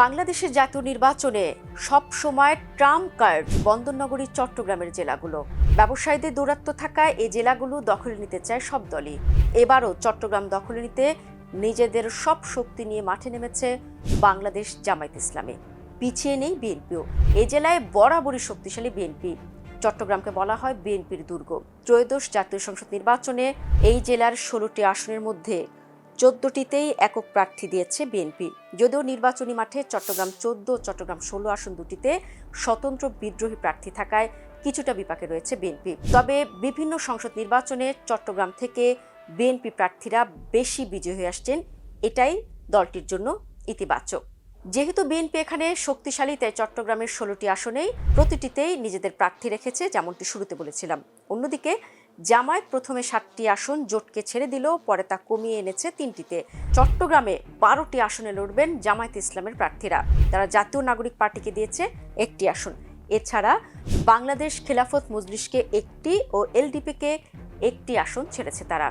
বাংলাদেশের জাতীয় নির্বাচনে সব সময় ট্রাম্প কার্ড বন্দরনগরী চট্টগ্রামের জেলাগুলো। ব্যবসায়ীদের দৌরাত্ম্য থাকায় এই জেলাগুলো দখলে নিতে চায় সব দলই। এবারও চট্টগ্রাম দখলে নিতে নিজেদের সব শক্তি নিয়ে মাঠে নেমেছে বাংলাদেশ জামায়াতে ইসলামী। পিছিয়ে নেই বিএনপিও। এই জেলায় বরাবরই শক্তিশালী বিএনপি। চট্টগ্রামকে বলা হয় বিএনপির দুর্গ। ত্রয়োদশ জাতীয় সংসদ নির্বাচনে এই জেলার 16টি আসনের মধ্যে 14টিতেই একক প্রার্থী দিয়েছে বিএনপি। যদিও নির্বাচনী মাঠে চট্টগ্রাম 14, চট্টগ্রাম 16 আসন দুটিতে স্বতন্ত্র বিদ্রোহী প্রার্থী থাকায় কিছুটা বিপাকে রয়েছে বিএনপি। তবে বিভিন্ন সংসদ নির্বাচনে চট্টগ্রাম থেকে বিএনপি প্রার্থীরা বেশি বিজয়ী হয়ে আসছেন, এটাই দলটির জন্য ইতিবাচক। যেহেতু বিএনপি এখানে শক্তিশালী, তাই চট্টগ্রামের 16টি আসনেই প্রতিটিতেই নিজেদের প্রার্থী রেখেছে, যেমনটি শুরুতে বলেছিলাম। অন্যদিকে জামায়াত প্রথমে 7টি আসন জোটকে ছেড়ে দিল, পরে তা কমিয়ে এনেছে 3টিতে। চট্টগ্রামে 12টি আসনে লড়বেন জামায়াতে ইসলামের প্রার্থীরা। তারা জাতীয় নাগরিক পার্টিকে দিয়েছে 1টি আসন। এছাড়া বাংলাদেশ খেলাফত মজলিসকে 1টি ও এলডিপিকে 1টি আসন ছেড়েছে তারা।